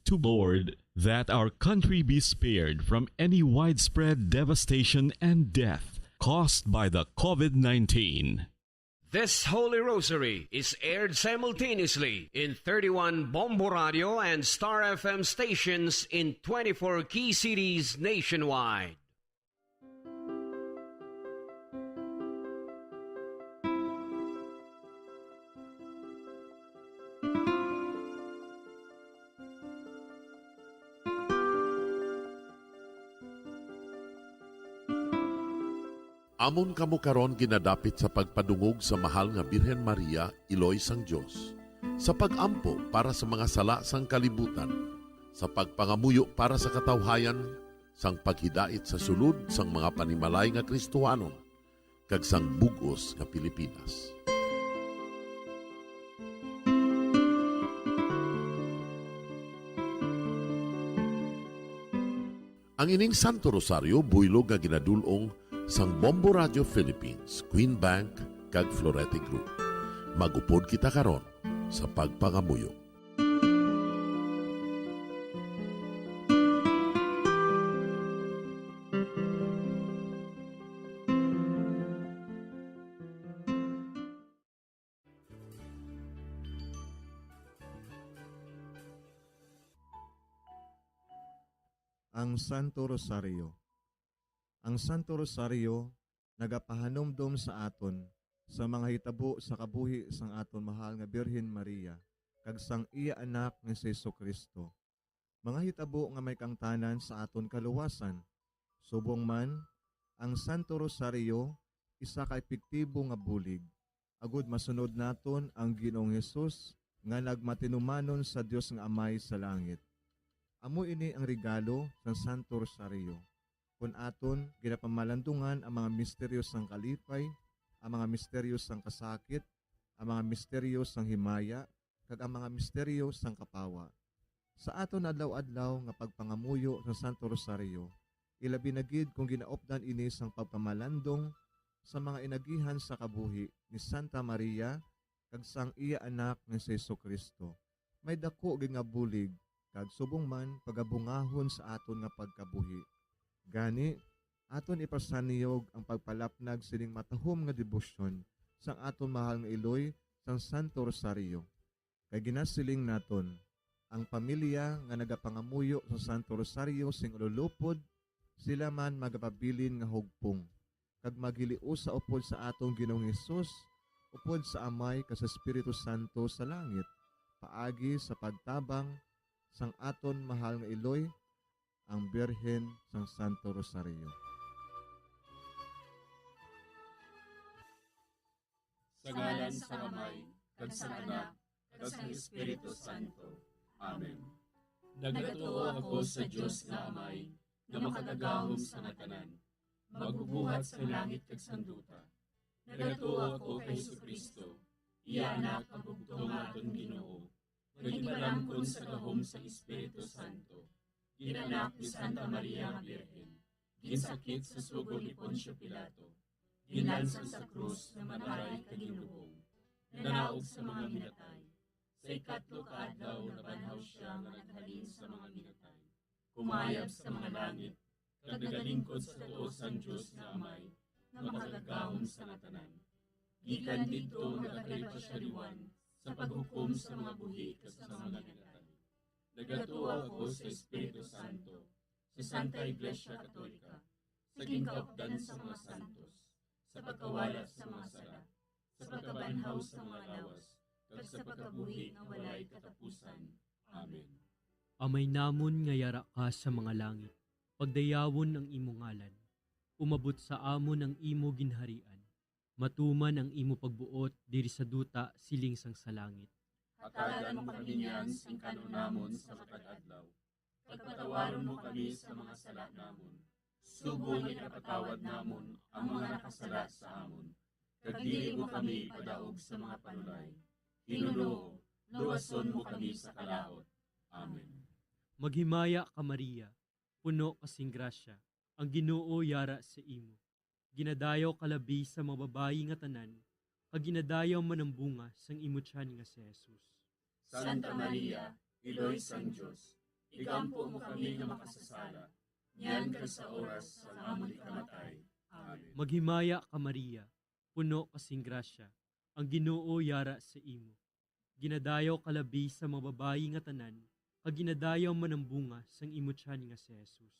to Lord that our country be spared from any widespread devastation and death caused by the COVID-19. This Holy Rosary is aired simultaneously in 31 Bombo Radio and Star FM stations in 24 key cities nationwide. Amon kamo karon ginadapit sa pagpadungog sa mahal nga Birhen Maria, Iloy sang Dios, sa pagampo para sa mga sala sang kalibutan, sa pagpangamuyo para sa katawhayan, sang paghidait sa sulod sang mga panimalay nga Kristohanon, kag sang bugos nga Pilipinas. Ang ining Santo Rosario buylog nga ginadulong sang Bombo Radio Philippines, Queen Bank, kag Florete Group. Magupod kita karon sa pagpangamuyo. Ang Santo Rosario. Ang Santo Rosario nagapahanomdom sa aton sa mga hitabo sa kabuhi sang aton mahal nga Birhen Maria kag sang iya anak nga si Jesucristo. Mga hitabo nga may kangtanan sa aton kaluwasan. Subong man, ang Santo Rosario isa ka epektibo nga bulig. Agud masunod naton ang Ginoong Hesus nga nagmatinumanon sa Dios nga Amay sa langit. Amo ini ang regalo ng Santo Rosario. Kung aton ginapamalandungan ang mga misteryos ng kalipay, ang mga misteryos ng kasakit, ang mga misteryos ng himaya, kag ang mga misteryos ng kapawa. Sa aton adlaw-adlaw nga pagpangamuyo ng Santo Rosario, ilabi na gid kung ginaopdan ini sang pagpamalandong sa mga inagihan sa kabuhi ni Santa Maria kag sang iya anak nga si Jesucristo. May dako gid nga bulig kag subong man pagabungahon sa aton nga pagkabuhi. Gani, aton ipasaniyog ang pagpalapnag sining matahom nga debosyon sang aton mahal nga Iloy sang Santo Rosario. Kay ginasiling naton, ang pamilya nga nagapangamuyo sa Santo Rosario sing ululupod, sila man magapabilin nga hugpong. Kag magiliu sa upod sa atong Ginoong Hesus, upod sa Amay kas Espiritu Santo sa langit, paagi sa pagtabang sang aton mahal nga Iloy, ang Birhen sang Santo Rosario. Sa ngalan sa Amay, kag sa Anak, kag sa Espiritu Santo. Amen. Nagatuo ako sa Dios nga Amay, na makagagahom sa ngatanan, magbubuhat sa langit kag sanduta. Nagatuo ako kay Jesucristo, iya anak ang bugtong aton Ginoo, nagipalangkon sa gahom sa Espiritu Santo. Ginanak ni Santa Maria nga Birhen, ginsakit sa sugod ni Poncio Pilato, ginlansang sa krus na mataray kaginlubong, nanaog sa mga minatay. Sa ikatlo ka adlaw nabanhaw siya nga naghalin sa mga minatay, kumayab sa mga langit, kag nagalingkod sa tuos ang Dios nga Amay, na makagagahom sa ngatanan. Gikan didto nagakalipa siya liwan sa paghukom sa mga buhi kas sa mga minatay. Nagatuo ako sa Espiritu Santo, sa Santa Iglesia Katolika, sa gingkaupdan sa mga santos, sa pagkawala sa mga sala, sa pagkabanhaw sa mga lawas, kag sa pagkabuhi nga walay katapusan. Amen. Amay namon nga yara ka sa mga langit, pagdayawon ang imo ngalan, umabot sa amon ang imo ginharian, matuman ang imo pagbuot diri sa duta siling sang sa langit. Hatagan mo kami niyan sing kanunamon sa matag adlaw. Pagpatawaron mo kami sa mga sala namon. Sugo ni napatawad namon ang mga nakasala sa amon. Kag dili mo kami padaog sa mga panulay. Ginoo, luwason mo kami sa kalaot. Amen. Maghimaya ka Maria, puno kasing grasya, ang Ginoo yara sa imo. Ginadayaw kalabi sa mga babayi nga tanan, kag ginadayaw man ang bunga sang imo tiyan nga si Jesus. Santa Maria, Iloy sang Dios, igampo mo kami nga makasasala, niyan ka sa oras sa amon ikamatay. Amen. Maghimaya ka Maria, puno kasing grasya, ang Ginoo yara sa imo. Ginadayaw kalabi sa mga babayi nga tanan, kag ginadayaw man ang bunga sang imo tiyan nga si Jesus.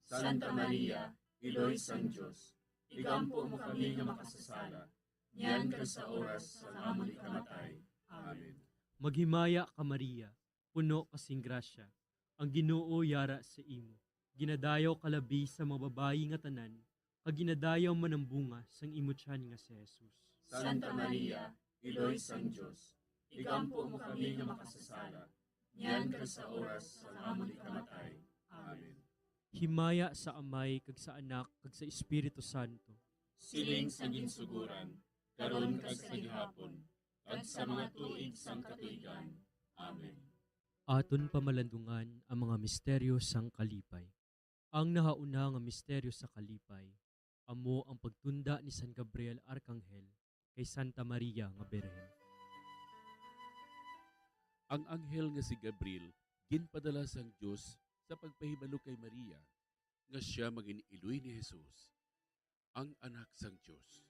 Santa Maria, Iloy sang Diyos, igampo mo kami nga makasasala, niyan ka sa oras sa amon ikamatay. Amen. Maghimaya ka Maria, puno kasing grasya, ang Ginoo yara sa imo. Ginadayaw kalabi sa mga babayi nga tanan, kag ginadayaw man ang bunga sang imo tiyan nga si Jesus. Santa Maria, Iloy sang Diyos, igampo mo kami nga makasasala, niyan ka sa oras sa amon ikamatay. Amen. Himaya sa Amay kag sa Anak kag sa Espiritu Santo. Siling sa ginsuguran, karon kag sa gihapon, kag sa mga tuig sang katuigan. Amen. Aton pamalandungan ang mga misteryo sang kalipay. Ang nahauna nga misteryo sa kalipay, amo ang pagtunda ni San Gabriel Arkanghel kay Santa Maria nga Birhen. Ang anghel nga si Gabriel ginpadala sang Dios sa pagpahibalo kay Maria nga siya maging iloy ni Jesus, ang anak sang Dios.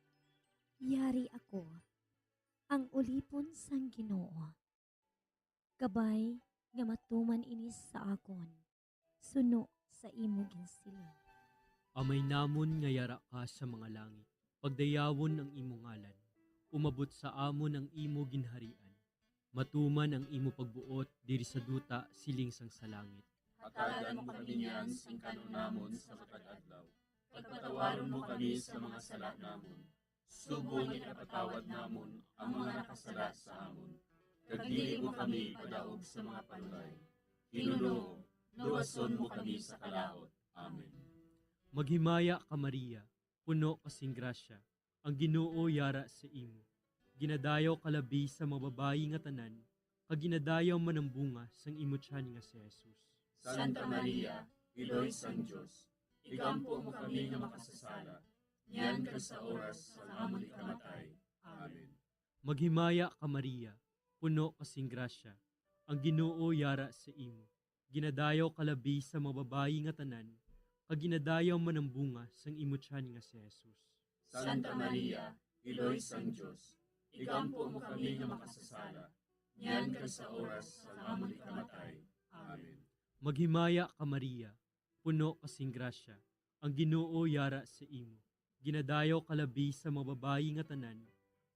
Yari ako, ang ulipon sang Ginoo. Kabay nga matuman inis sa akon, suno sa imo ginsiling. Amay namon nga yara ka sa mga langit, pagdayawon ang imo ngalan, umabot sa amon ang imo ginharian, matuman ang imo pagbuot diri sa duta siling sang sa langit. Hatagan mo kami niyan sing kanunamon sa matag adlaw. Pagpatawaron mo kami sa mga sala namon. Subong ipatawad namon ang mga nakasala sa amon. Kag dili mo kami padaog sa mga panulay. Hinunoo, luwason mo kami sa kalaot. Amen. Maghimaya ka Maria, puno kasing grasya, ang Ginoo yara sa imo. Ginadayaw kalabi sa mga babayi nga tanan, kag ginadayaw man ang bunga sang imo tiyan nga si Jesus. Santa Maria, Iloy sang Diyos, igampo mo kami nga makasasala, niyan ka sa oras sa amon ikamatay. Amen. Maghimaya ka Maria, puno kasing grasya, ang Ginoo yara sa imo. Ginadayaw kalabi sa mga babayi nga tanan, kag ginadayaw man ang bunga sang imo tiyan nga si Jesus. Santa Maria, Iloy sang Diyos, igampo mo kami nga makasasala, niyan ka sa oras sa amon ikamatay. Amen. Maghimaya ka Maria, puno kasing grasya, ang Ginoo yara sa imo. Ginadayaw kalabi sa mga babayi nga tanan,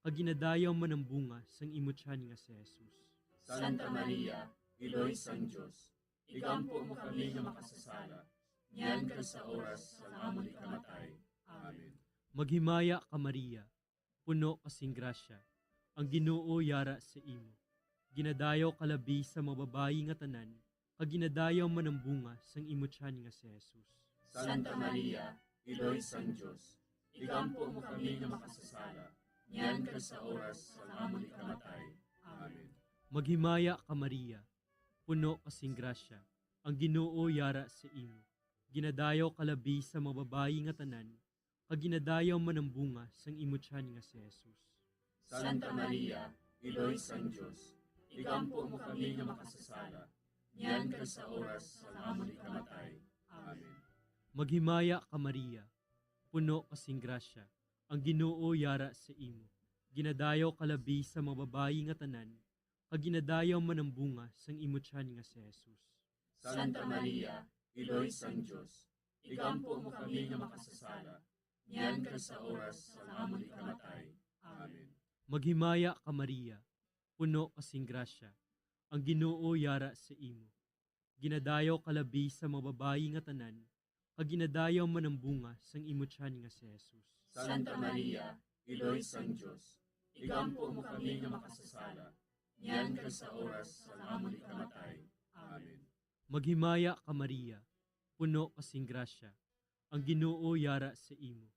kag ginadayaw man ang bunga sang imo tiyan nga si Jesus. Santa Maria, Iloy sang Diyos, igampo mo kami nga makasasala, niyan ka sa oras sa amon ikamatay. Amen. Maghimaya ka Maria, puno kasing grasya, ang Ginoo yara sa imo. Ginadayaw kalabi sa mga babayi nga tanan, kag ginadayaw man ang bunga sang imo tiyan nga si Jesus. Santa Maria, Iloy sang Diyos, igampo mo kami nga makasasala, niyan ka sa oras sa amon ikamatay. Amen. Maghimaya ka Maria, puno kasing grasya, ang Ginoo yara sa imo. Ginadayaw kalabi sa mga babayi nga tanan, kag ginadayaw man ang bunga sang imo tiyan nga si Jesus. Santa Maria, Iloy sang Diyos, igampo mo kami nga makasasala, niyan ka sa oras sa amon ikamatay. Amen. Maghimaya ka Maria, puno kasing grasya, ang Ginoo yara sa imo. Ginadayaw kalabi sa mga babayi nga tanan, kag ginadayaw man ang bunga sang imo tiyan nga si Jesus. Santa Maria, Iloy sang Diyos, igampo mo kami nga makasasala, niyan ka sa oras sa amon ikamatay. Amen. Maghimaya ka Maria, puno kasing grasya, ang Ginoo yara sa imo. Ginadayaw kalabi sa mga babayi nga tanan, kag ginadayaw man ang bunga sang imo tiyan nga si Jesus. Santa Maria, Iloy sang Diyos, igampo mo kami nga makasasala, niyan ka sa oras sa amon ikamatay. Amen. Maghimaya ka Maria, puno kasing grasya, ang Ginoo yara sa imo.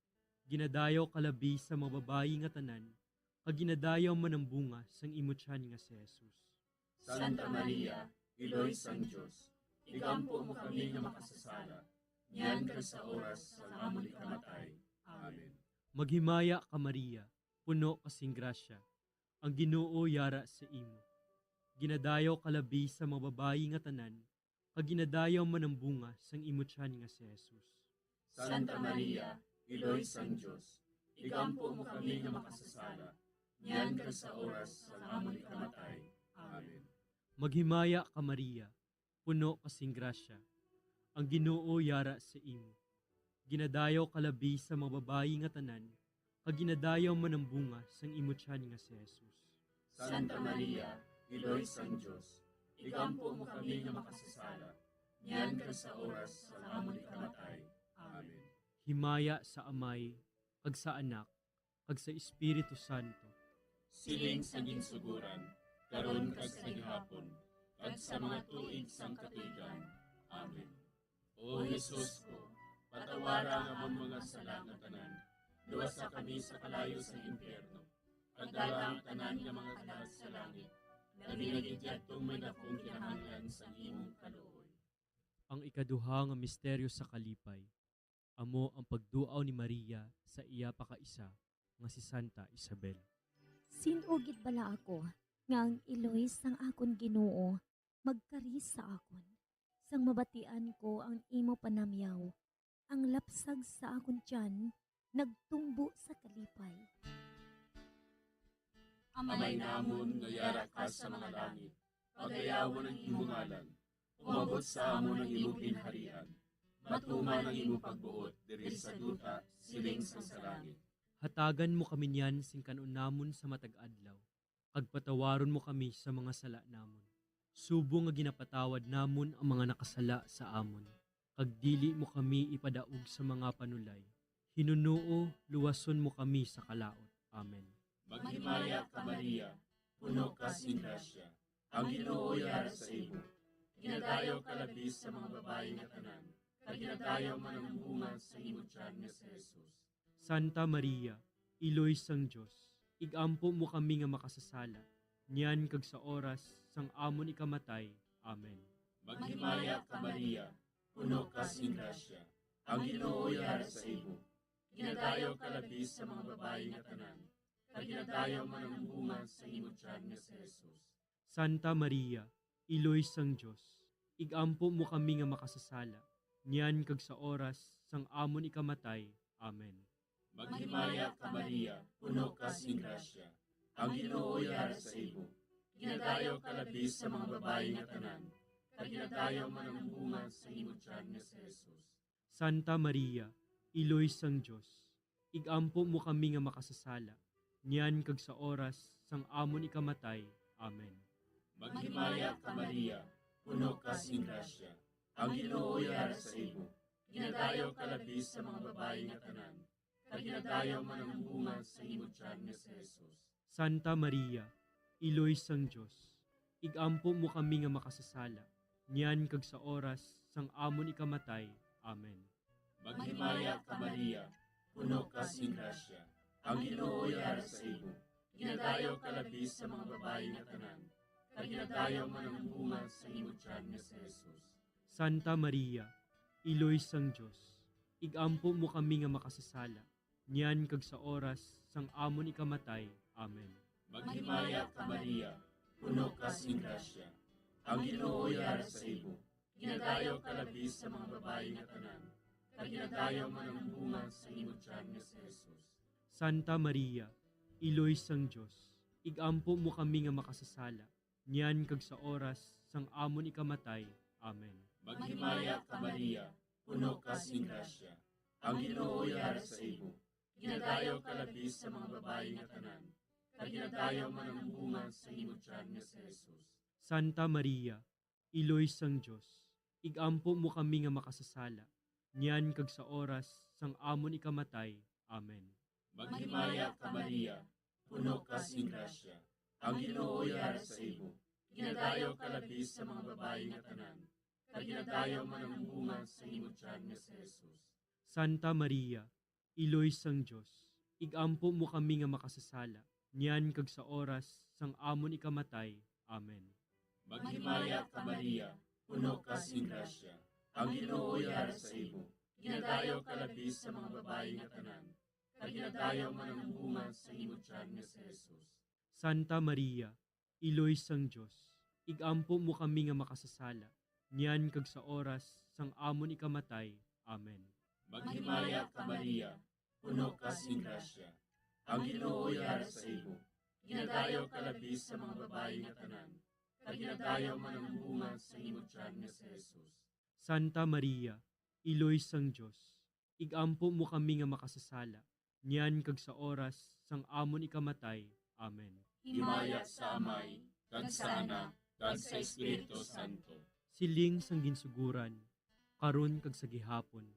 Ginadayaw kalabi sa mga babayi nga tanan, kag ginadayaw man ang bunga sang imo tiyan nga si Jesus. Santa Maria, Iloy sang Diyos, igampo mo kami nga makasasala, niyan ka sa oras sa amon ikamatay. Amen. Maghimaya ka Maria, puno kasing grasya, ang Ginoo yara sa imo. Ginadayaw kalabi sa mga babayi nga tanan, kaginadayaw man ang bunga sang imo tiyan nga si Jesus. Santa Maria, Iloy sang Diyos, igampo mo kami nga makasasala, niyan kag sa oras sa amon ikamatay. Amen. Maghimaya ka Maria, puno kasing grasya, ang Ginoo yara sa imo. Ginadayaw kalabi sa mga babayi nga tanan, kaginadayaw man ang bunga sang imo tiyan nga si Jesus. Santa Maria, Iloy sang Diyos, igampo mo kami nga makasasala, niyan kag sa oras sa amon ikamatay. Amen. Himaya sa Amay, kag sa Anak, kag sa Espiritu Santo. Siling sa ginsuguran, karon kag sa gihapon, kag sa mga tuig sang katuigan. Amen. O Jesus ko, patawara ang among mga sala nga tanan, luwasa kami sa kalayo sa impyerno, pagdala ang tanan nga mga kalag sa langit, labi na gidyadtong may dakong kinahanglan sa imong kaluoy. Ang ikaduha nga misteryo sa kalipay, amo ang pagduaw ni Maria sa iya pakaisa nga si Santa Isabel. Sinugid bala ako, nga ang iloy sang akon Ginoo, magkari sa akon. Sang mabatian ko ang imo panamyaw, ang lapsag sa akon tiyan, nagtumbo sa kalipay. Amay namon nga yara ka sa mga langit, pagayawon ang imong ngalan, umabot sa amon ang imong ginharian, matuman ang imong pagbuot diri sa duta siling sa langit. Hatagan mo kami niyan sing kanon namon sa matag adlaw, kag patawaron mo kami sa mga sala namon. Subong nga ginapatawad namon ang mga nakasala sa amon, kag dili mo kami ipadaog sa mga panulay. Hinunuo, luwason mo kami sa kalaot. Amen. Maghimaya ka Maria, puno ka sing grasya, ang Ginoo yara sa imo. Ginadayaw ka labis sa mga babae nga tanan, kag ginadayaw man ang bunga sa imo tiyan nga si Jesus. Santa Maria, Iloy sang Diyos, igampo mo kami nga makasasala, niyan kag sa oras sang amon ikamatay. Amen. Maghimaya ka Maria, puno ka sing grasya, ang Ginoo yara sa imo. Ginadayaw ka labis sa mga babae nga tanan, kag ginadayaw man ang bunga sa imo tiyan nga si Jesus. Santa Maria, Iloy sang Diyos, igampo mo kami nga makasasala, niyan kag sa oras sang amon ikamatay. Amen. Maghimaya ka Maria, puno ka sing grasya, ang Ginoo yara sa imo. Ginadayaw ka labis sa mga babae nga tanan, kag ginadayaw man ang bunga sa imo tiyan nga si Jesus. Santa Maria, Iloy sang Diyos, igampo mo kami nga makasasala, niyan kag sa oras sang amon ikamatay. Amen. Maghimaya ka Maria, puno ka sing grasya, ang Ginoo yara sa imo. Ginadayaw ka labis sa mga babae nga tanan, kag ginadayaw man ang bunga sa imo tiyan nga si Jesus. Santa Maria, Iloy sang Diyos, igampo mo kami nga makasasala, niyan kag sa oras sang amon ikamatay. Amen. Maghimaya ka Maria, puno ka sing grasya, ang Ginoo yara sa imo. Ginadayaw ka labis sa mga babae nga tanan, kag ginadayaw man ang bunga sa imo tiyan nga si Jesus. Santa Maria, Iloy sang Diyos, igampo mo kami nga makasasala, niyan kag sa oras sang amon ikamatay. Amen. Maghimaya ka Maria, puno ka sing grasya, ang Ginoo yara sa imo. Ginadayaw ka labis sa mga babae nga tanan, kag ginadayaw man ang bunga sa imo tiyan nga si Jesus. Santa Maria, Iloy sang Diyos, igampo mo kami nga makasasala, niyan kag sa oras sang amon ikamatay. Amen. Maghimaya ka Maria, puno ka sing grasya, ang Ginoo yara sa imo. Ginadayaw ka labis sa mga babae nga tanan, kag ginadayaw man ang bunga sa imo tiyan nga si Jesus. Santa Maria, Iloy sang Diyos, igampo mo kami nga makasasala, niyan kag sa oras sang amon ikamatay. Amen. Maghimaya ka Maria, puno ka sing grasya, ang Ginoo yara sa imo. Ginadayaw ka labis sa mga babae nga tanan, kag ginadayaw man ang bunga sa imo tiyan nga si Jesus. Santa Maria, Iloy sang Diyos, igampo mo kami nga makasasala, niyan kag sa oras sang amon ikamatay. Amen. Maghimaya ka Maria, puno ka sing grasya, ang Ginoo yara sa imo. Ginadayaw ka labis sa mga babae nga tanan, kag ginadayaw man ang bunga sa imo tiyan nga si Jesus. Santa Maria, Iloy sang Diyos, igampo mo kami nga makasasala, niyan kag sa oras sang amon ikamatay. Amen. Maghimaya ka Maria, puno ka sing grasya. Ang Ginoo yara sa imo. Ginadayaw ka labi sa mga babae nga tanan. Kag ginadayaw man ang bunga sa imong tiyan nga si Jesus. Santa Maria, Iloy sang Dios, igampo mo kami nga makasasala, niyan kag sa oras sang amon ikamatay. Amen. Himaya sa Amay, kag sa Anak, kag sa Espiritu Santo. Siling sang ginsuguran, karon kag sa gihapon,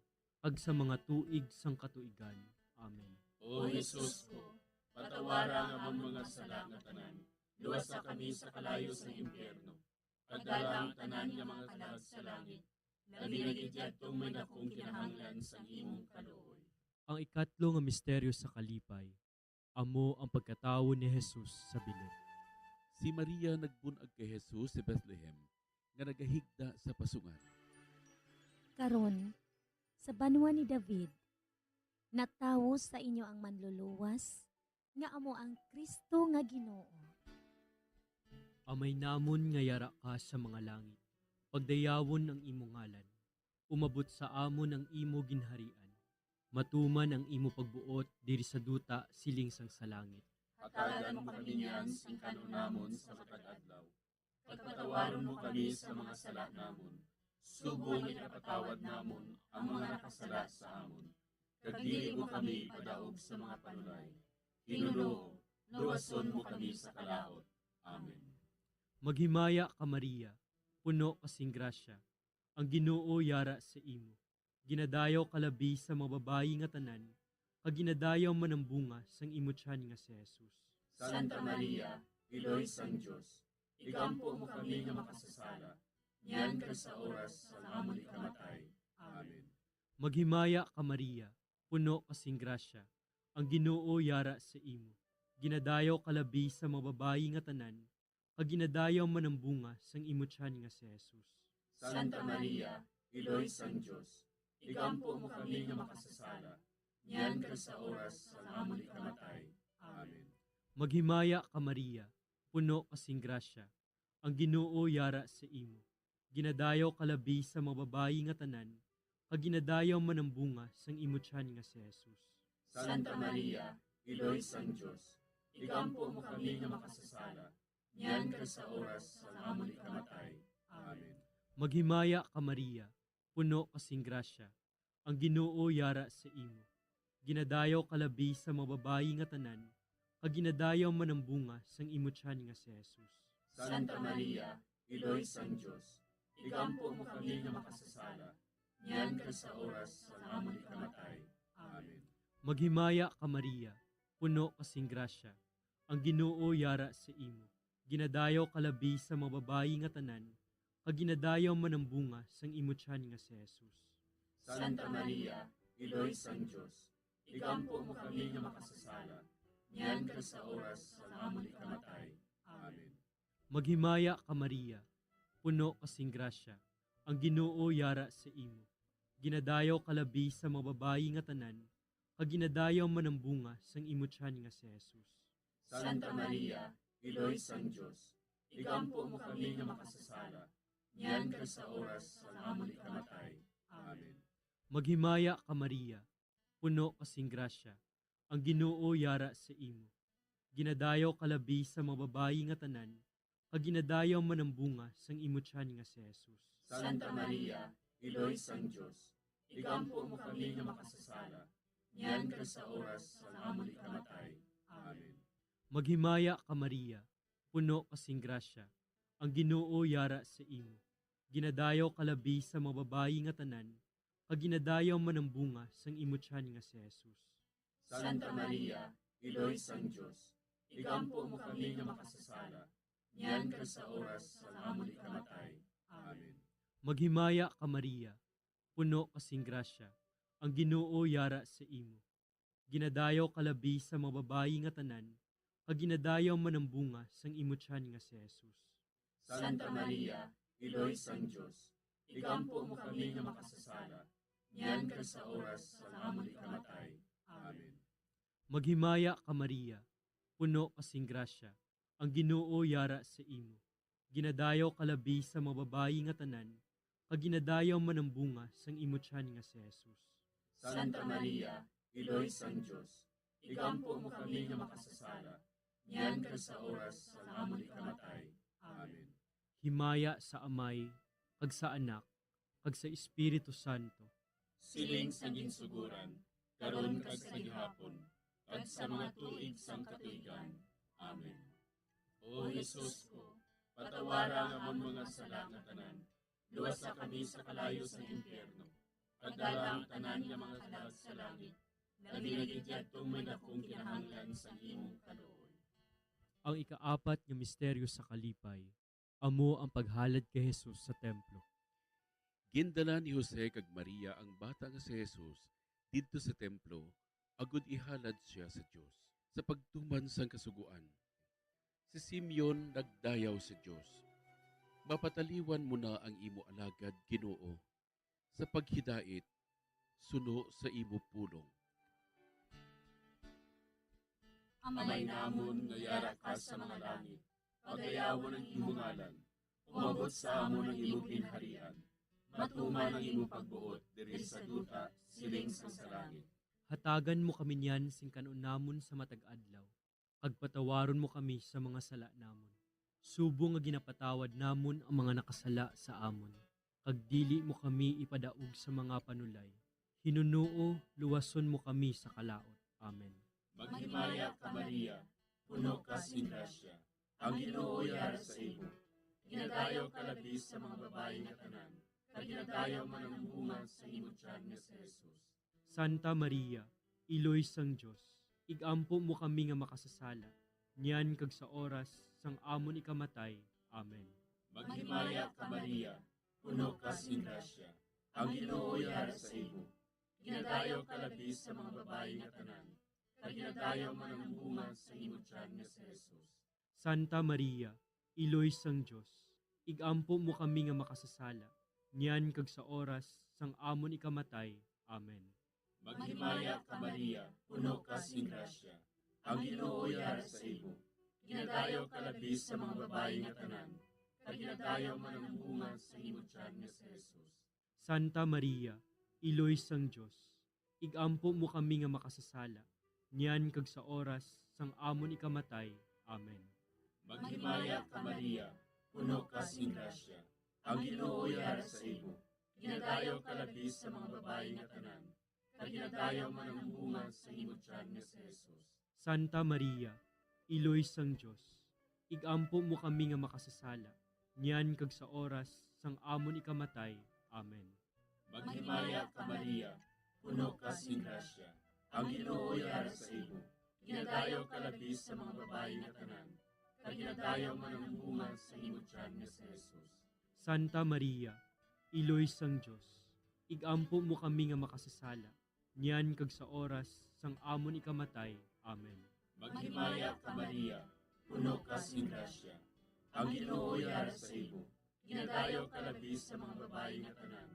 kag sa mga tuig sang katuigan. Amen. O Jesus ko, patawara nga ang mga sala nga tanan. Luwasa kami sa kalayo sa impyerno. Pagdala ang tanan nga mga kalag sa langit. Labi na gidyadtong may dakong kinahanglan sa imong kaluoy. Ang ikatlo nga misteryo sa kalipay, amo ang pagkatawo ni Jesus sa bilog. Si Maria nagbunag kay Jesus sa Bethlehem nga nagahigda sa pasungan. Karon, sa banwa ni David, natawo sa inyo ang manluluwas, nga amo ang Kristo nga Ginoo. Amay namon nga yara ka sa mga langit, pagdayawon ang imo ngalan, umabot sa amon ang imo ginharian, matuman ang imo pagbuot diri sa duta siling sang sa langit. Hatagan mo kami niyan sing kanunamon sa matag adlaw. Pagpatawaron mo kami sa mga sala namon. Subong ipatawad namon ang mga nakasala sa amon. Kag dili mo kami padaog sa mga panulay. Ginoo, luwason mo kami sa kalaot. Amen. Maghimaya ka Maria, puno kasing grasya, ang Ginoo yara sa imo. Ginadayaw kalabi sa mga babayi nga tanan, kag ginadayaw man ang bunga sang imo tiyan nga si Jesus. Santa Maria, Iloy sang Dios, igampo mo kami nga makasasala. Niyan kag sa oras sa amon ikamatay. Amen. Maghimaya ka Maria, puno kasing grasya, ang Ginoo yara sa imo. Ginadayaw kalabi sa mga babayi nga tanan, kag ginadayaw man ang bunga sang imo tiyan nga si Jesus. Santa Maria, Iloy sang Dios, igampo mo kami nga makasasala. Niyan kag sa oras sa amon ikamatay. Amen. Maghimaya ka Maria, puno kasing grasya, ang Ginoo yara sa imo. Ginadayaw kalabi sa mga babayi nga tanan, kag ginadayaw man ang bunga sang imo tiyan nga si Jesus. Santa Maria, Iloy sang Dios, igampo mo kami nga makasasala. Niyan kag sa oras sa amon ikamatay. Amen. Maghimaya ka Maria, puno kasing grasya, ang Ginoo yara sa imo. Ginadayaw kalabi sa mga babayi nga tanan, kag ginadayaw man ang bunga sang imo tiyan nga si Jesus. Santa Maria, Iloy sang Dios, igampo mo kami nga makasasala. Niyan kag sa oras sa amon ikamatay. Amen. Maghimaya ka Maria, puno kasing grasya, ang Ginoo yara sa imo. Ginadayaw kalabi sa mga babayi nga tanan, kag ginadayaw man ang bunga sang imo tiyan nga si Jesus. Santa Maria, Iloy sang Dios, igampo mo kami nga makasasala. Niyan kag sa oras sa amon ikamatay. Amen. Maghimaya ka Maria, puno kasing grasya, ang Ginoo yara sa imo. Ginadayaw kalabi sa mga babayi nga tanan, kag ginadayaw man ang bunga sang imo tiyan nga si Jesus. Santa Maria, Iloy sang Dios, igampo mo kami nga makasasala. Niyan kag sa oras sa amon ikamatay. Amen. Maghimaya ka Maria, puno kasing grasya, ang Ginoo yara sa imo. Ginadayaw kalabi sa mga babayi nga tanan, kag ginadayaw man ang bunga sang imo tiyan nga si Jesus. Santa Maria, Iloy sang Dios, igampo mo kami nga makasasala. Niyan kag sa oras sa amon ikamatay. Amen. Maghimaya ka Maria, puno kasing grasya, ang Ginoo yara sa imo. Ginadayaw kalabi sa mga babayi nga tanan, kag ginadayaw man ang bunga sang imo tiyan nga si Jesus. Santa Maria, Iloy sang Dios, igampo mo kami nga makasasala. Niyan kag sa oras sa amon ikamatay. Amen. Maghimaya ka Maria, puno kasing grasya, ang Ginoo yara sa imo. Ginadayaw kalabi sa mga babayi nga tanan, kag ginadayaw man ang bunga sang imo tiyan nga si Jesus. Santa Maria, Iloy sang Dios, igampo mo kami nga makasasala. Niyan kag sa oras sa amon ikamatay. Amen. Maghimaya ka Maria, puno kasing grasya, ang Ginoo yara sa imo. Ginadayaw kalabi sa mga babayi nga tanan, kag ginadayaw man ang bunga sang imutyan nga si Jesus. Santa Maria, Iloy sang Diyos, igampo mo kami nga makasasala, niyan kag sa oras sa amon ikamatay. Amen. Himaya sa Amay, kag sa Anak, kag sa Espiritu Santo. Siling sa ginsuguran, karon kag sa gihapon, kag sa mga tuig sang katuigan. Amen. O Jesus ko, patawara nga amon mga sala nga tanan, luwas sa kami sa kalayo sa impyerno, pagdala ang tanan nga mga kalag sa langit, labi na gidyadtong may dakong kinahanglan sa imong kaluoy. Ang ikaapat nga misteryo sa kalipay, amo ang paghalad kay Jesus sa templo. Gindala ni Jose kag Maria ang bata nga si Jesus didto sa templo agud ihalad siya sa Dios sa pagtuman sang kasuguan. Si Simeon nagdayaw sa Dios. Mapataliwan mo na ang imo alagad Ginoo sa paghidait suno sa imo pulong. Amay namon nga yara ka sa mga langit, pagayawon ang imong ngalan, umabot sa amon ang imong ginharian, matuman ang imong pagbuot diri sa duta siling sa langit. Hatagan mo kami niyan sing kanunamon sa matag adlaw, kag patawaron mo kami sa mga sala namon. Subo nga ginapatawad namon ang mga nakasala sa amon, kag dili mo kami ipadaog sa mga panulay. Hinunuo, luwason mo kami sa kalaot. Amen. Maghimaya ka Maria, puno ka sin grasya, ang Ginoo yara sa imo. Ginadayaw ka labis sa mga babae nga tanan, kag ginadayaw man ang bunga sa imong tiyan nga si Jesus. Santa Maria, Iloy sang Dios, igampo mo kami nga makasasala, niyan kag sa oras sang amon ikamatay. Amen. Maghimaya ka Maria, puno ka sin grasya, ang Ginoo yara sa imo. Ginadayaw ka labis sa mga babae nga tanan, kag ginadayaw man ang bunga sa imong tiyan nga si Jesus. Santa Maria, Iloy sang Dios, igampo mo kami nga makasasala, niyan kag sa oras sang amon ikamatay. Amen. Maghimaya ka Maria, puno ka sin grasya, ang Ginoo yara sa imo. Ginadayaw ka labis sa mga babae nga tanan, kag ginadayaw man ang bunga sa imong tiyan nga si Jesus. Santa Maria, Iloy sang Dios, igampo mo kami nga makasasala, niyan kag sa oras sang amon ikamatay. Amen. Maghimaya ka Maria, puno ka sin grasya, ang Ginoo yara sa imo. Ginadayaw ka labis sa mga babae nga tanan, kag ginadayaw man ang bunga sa imong tiyan nga si Jesus. Santa Maria, Iloy sang Dios, igampo mo kami nga makasasala, niyan kag sa oras sang amon ikamatay. Amen. Maghimaya ka Maria, puno ka sin grasya, ang Ginoo yara sa imo. Ginadayaw ka labis sa mga babae nga tanan, kag ginadayaw man ang bunga sa imong tiyan nga si Jesus. Santa Maria, Iloy sang Dios, igampo mo kami nga makasasala, niyan kag sa oras sang amon ikamatay. Amen. Maghimaya ka Maria, puno ka sin grasya, ang Ginoo yara sa imo. Ginadayaw ka labis sa mga babae nga tanan,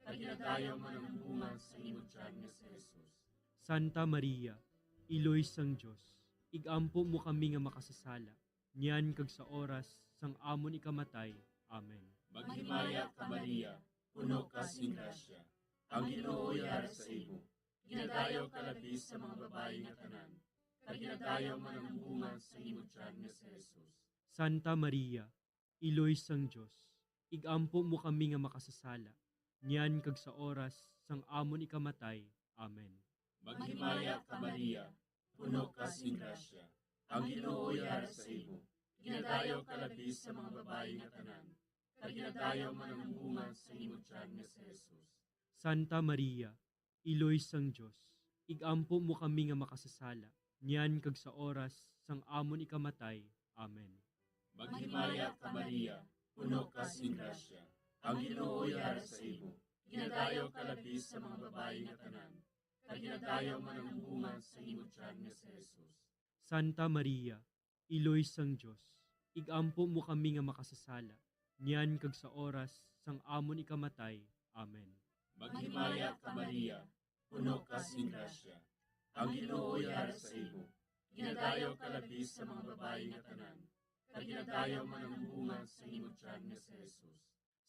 kag ginadayaw man ang bunga sa imong tiyan nga si Jesus. Santa Maria, Iloy sang Dios, igampo mo kami nga makasasala, niyan kag sa oras sang amon ikamatay. Amen. Maghimaya ka Maria, puno ka sin grasya, ang Ginoo yara sa imo. Ginadayaw ka labis sa mga babae nga tanan, kag ginadayaw man ang bunga sa imong tiyan nga si Jesus. Santa Maria, Iloy sang Dios, igampo mo kami nga makasasala, niyan kag sa oras sang amon ikamatay. Amen. Maghimaya ka Maria, puno ka sin grasya, ang Ginoo yara sa imo. Ginadayaw ka labis sa mga babae nga tanan, kag ginadayaw man ang bunga sa imong tiyan nga si Jesus. Santa Maria, Iloy sang Dios, igampo mo kami nga makasasala, niyan kag sa oras sang amon ikamatay. Amen. Maghimaya ka Maria, puno ka sin grasya, ang Ginoo yara sa imo. Ginadayaw ka labis sa mga babae nga tanan, kag ginadayaw man ang bunga sa imong tiyan nga si Jesus. Santa Maria, Iloy sang Dios, igampo mo kami nga makasasala, niyan kag sa oras sang amon ikamatay. Amen. Maghimaya ka Maria, puno ka sin grasya, ang Ginoo yara sa imo. Ginadayaw ka labis sa mga babae nga tanan, kag ginadayaw man ang bunga sa imong tiyan nga si Jesus.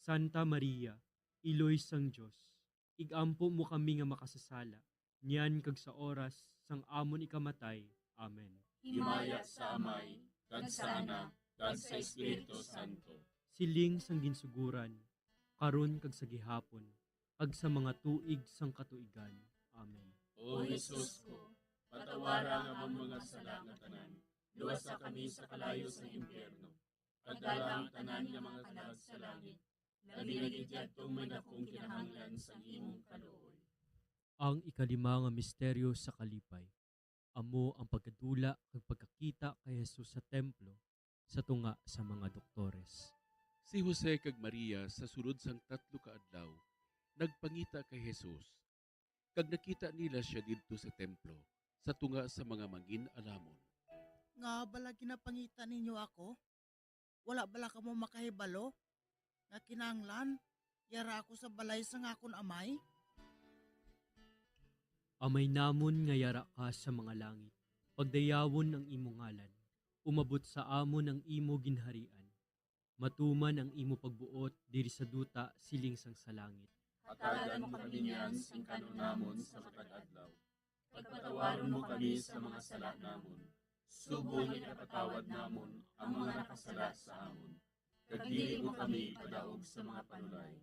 Santa Maria, Iloy sang Dios, igampo mo kami nga makasasala, niyan kag sa oras sang amon ikamatay. Amen. Himaya sa Amay, kag sa Anak, kag sa Espiritu Santo. Siling sang ginsuguran, karon kag sa gihapon, kag sa mga tuig sang katuigan. Amen. O Jesus ko, patawara nga ang mga sala nga tanan, luwasa kami sa kalayo sa impyerno, pagdala ang tanan nga mga kalag sa langit, labi na gidyadtong may dakong kinahanglan sa imong kaluoy. Ang ikalima nga misteryo sa kalipay. Amo ang pagkadula kag pagkakita kay Jesus sa templo sa tunga sa mga doktores. Si Jose kag Maria sa sulod sang 3 ka adlaw nagpangita kay Jesus. Kag nakita nila siya didto sa templo sa tunga sa mga mangin-alamon. Nga bala ginapangita ninyo ako? Wala bala ka mo makahibalo? Nga kinanglan, yara ako sa balay sa ngakon amay? Amay namon nga yara ka sa mga langit, pagdayawon ang imo ngalan, umabot sa amon ang imo ginharian, matuman ang imo pagbuot diri sa duta siling sang sa langit. Hatagan mo kami niyan sing kanon namon sa matag adlaw. Pagpatawaron mo kami sa mga sala namon. Subong ipatawad namon ang mga nakasala sa amon. Kag dili mo kami padaog sa mga panulay.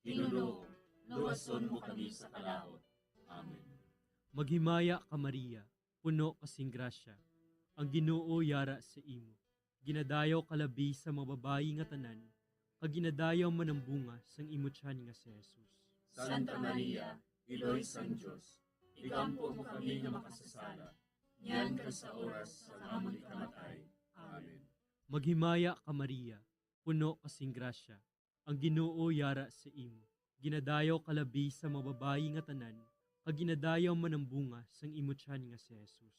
Ginoo, luwason mo kami sa kalahot. Amen. Maghimaya ka Maria, puno kasing grasya, ang Ginoo yara sa imo. Ginadayaw kalabi sa mga babayi nga tanan, kag ginadayaw man ang bunga sang imo tiyan nga si Jesus. Santa Maria, Iloy sang Dios, igampo mo kami nga makasasala, niyan ka sa oras sa amon ikamatay. Amen. Maghimaya ka Maria, puno kasing grasya, ang Ginoo yara sa imo. Ginadayaw kalabi sa mga babayi nga tanan, kag ginadayaw man ang bunga sang imo tiyan nga si Jesus.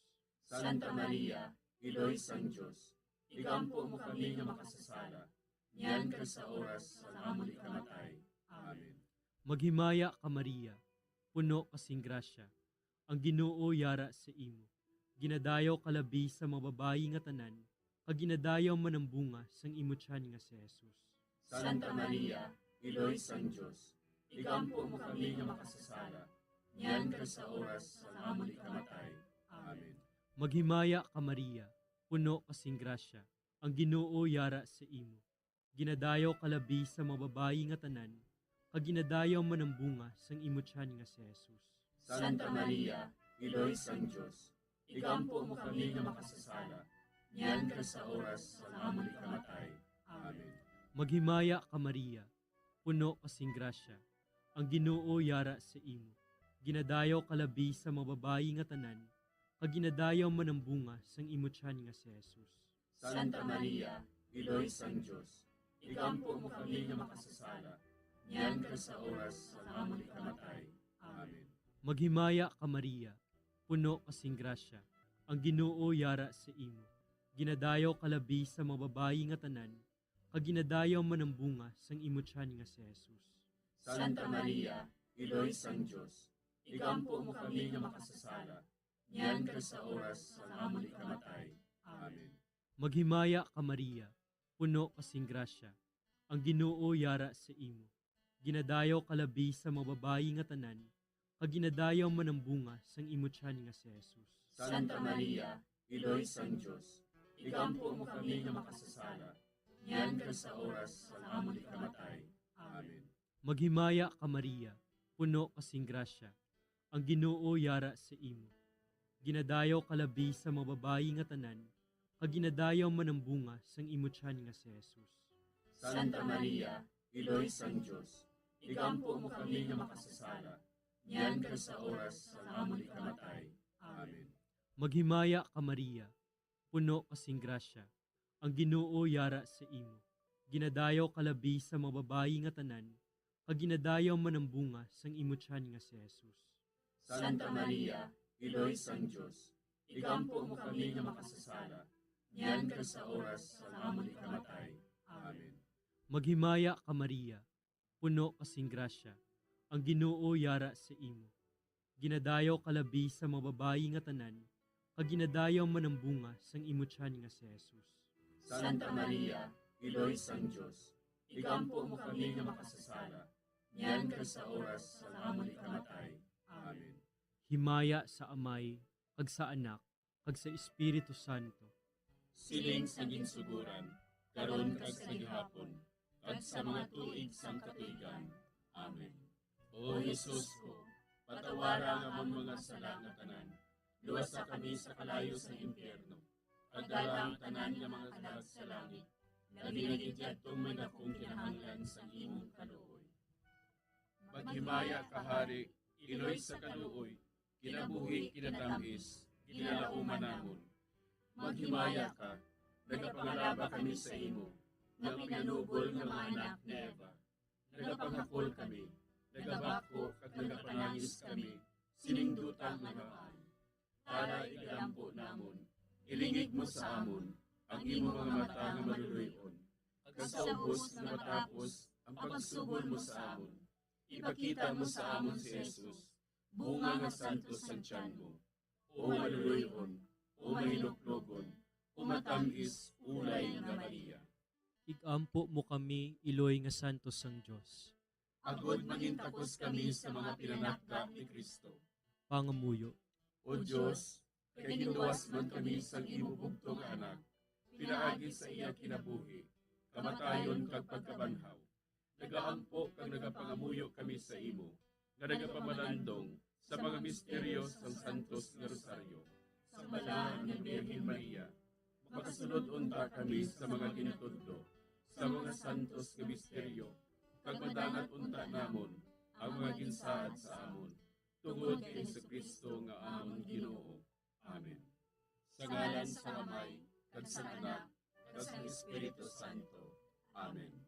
Santa Maria, Iloy sang Dios, igampo mo kami nga makasasala, niyan ka sa oras sa amon ikamatay. Amen. Maghimaya ka Maria, puno kasing grasya, ang Ginoo yara sa imo. Ginadayaw kalabi sa mga babayi nga tanan, kag ginadayaw man ang bunga sang imo tiyan nga si Jesus. Santa Maria, Iloy sang Dios, igampo mo kami nga makasasala, niyan ka sa oras sa amon ikamatay. Amen. Maghimaya ka Maria, puno kasing grasya, ang Ginoo yara sa imo. Ginadayaw kalabi sa mga babayi nga tanan, kag ginadayaw man ang bunga sang imo tiyan nga si Jesus. Santa Maria, Iloy sang Dios, igampo mo kami nga makasasala, niyan ka sa oras sa amon ikamatay. Amen. Maghimaya ka Maria, puno kasing grasya, ang Ginoo yara sa imo. Ginadayaw kalabi sa mga babayi nga tanan, kag ginadayaw man ang bunga sang imo tiyan nga si Jesus. Santa Maria, Iloy sang Dios, igampo mo kami nga makasasala, niyan ka sa oras sa amon ikamatay. Amen. Maghimaya ka Maria, puno kasing grasya, ang Ginoo yara sa imo. Ginadayaw kalabi sa mga babayi nga tanan, kag ginadayaw man ang bunga sang imo tiyan nga si Jesus. Santa Maria, Iloy sang Dios, igampo mo kami nga makasasala, niyan ka sa oras sa amon ikamatay. Amen. Maghimaya ka Maria, puno kasing grasya, ang Ginoo yara sa imo. Ginadayaw kalabi sa mga babayi nga tanan, kag ginadayaw man ang bunga sang imo tiyan nga si Jesus. Santa Maria, Iloy sang Dios, igampo mo kami nga makasasala, niyan ka sa oras sa amon ikamatay. Amen. Maghimaya ka Maria, puno kasing grasya, ang Ginoo yara sa imo. Ginadayaw kalabi sa mga babayi nga tanan, kag ginadayaw man ang bunga sang imo tiyan nga si Jesus. Santa Maria, Iloy sang Dios, igampo mo kami nga makasasala, niyan ka sa oras sa amon ikamatay. Amen. Maghimaya ka Maria, puno kasing grasya, ang Ginoo yara sa imo. Ginadayaw kalabi sa mga babayi nga tanan, kag ginadayaw man ang bunga sang imo tiyan nga si Jesus. Santa Maria, Iloy sang Dios, igampo mo kami nga makasasala, niyan ka sa oras sa amon ikamatay. Amen. Maghimaya ka Maria, puno kasing grasya, ang Ginoo yara sa imo. Ginadayaw kalabi sa mga babayi nga tanan, kag ginadayaw man ang bunga sang imo tiyan nga si Jesus. Santa Maria, Iloy sang Dios, igampo mo kami nga makasasala, Yan kag sa oras sa amon ikamatay. Amen. Himaya sa Amay, kag sa Anak, kag sa Espiritu Santo. Siling sa ginsuguran, karon kag sa gihapon, kag sa mga tuig sang katuigan. Amen. O Jesus ko, patawara nga among mga sala nga tanan. Luwasa kami sa kalayo sa impyerno. Pagdalang tanan nga mga kalag sa langit. Nabinagidya itong may dakong kinahanglan sa imong kaluoy. Maghimaya ka, Hari, iloy sa kaluoy, kinabuhi kinatamis, kinalauman namon. Maghimaya ka, nagapangalaba kami sa imo, nga pinanubol nga mga anak ni Eva. Nagapangakol kami, nagabako at nagapanangis kami, siningdutang nagaan. Para igalampo namon, ilingig mo sa amon, ang imo mga mata nga maluluyon. Kag sa ubos na matapos, ang pagsugod mo sa amon. Ipakita mo sa amon si Jesus, bunga nga santos ang tiyan mo. O maluluyon, o mahiloklogon, o matamis, ulay nga Maria. Igampo mo kami, Iloy nga Santos sang Diyos. Agod mangintakos kami sa mga pinanakda ni Kristo. Pangamuyo. O Diyos, kay ginuwas man kami sa imo bugtong anak, pinaagi sa iya kinabuhi, kamatayon kag pagkabanhaw. Nagaampo kag nagapangamuyo kami sa imo, nga nagapamalandong sa mga misteryo sang Santos nga Rosaryo. Sa balaan ng Birhen Maria, makasunod unta kami sa mga ginatudlo, sa mga santos nga misteryo, kag madangat unta namon ang mga ginsaad sa amon, tungod kay Kristo nga amon Ginoo. Amen. Sa ngalan sa Amay, kag sa Anak, kag sa Espiritu Santo. Amen.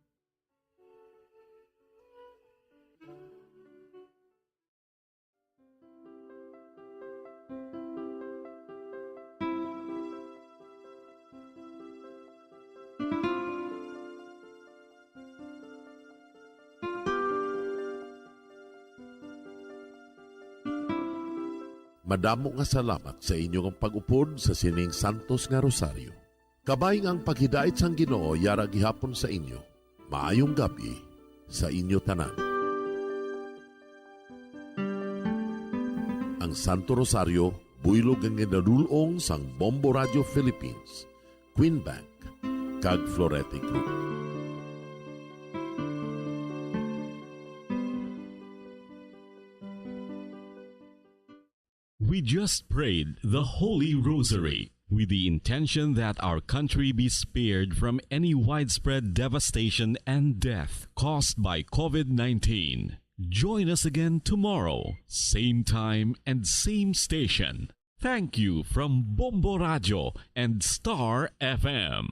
Madamo nga salamat sa inyong pag-upod sa sining Santos nga Rosaryo. Kabay ang paghidait sang Ginoo yara gihapon sa inyo. Maayong gabi sa inyo tanan. Ang Santo Rosario buylog ang ginadulong sang Bombo Radio Philippines, Queen Bank, kag Florete Group. We just prayed the Holy Rosary with the intention that our country be spared from any widespread devastation and death caused by COVID-19. Join us again tomorrow, same time and same station. Thank you from Bombo Radio and Star FM.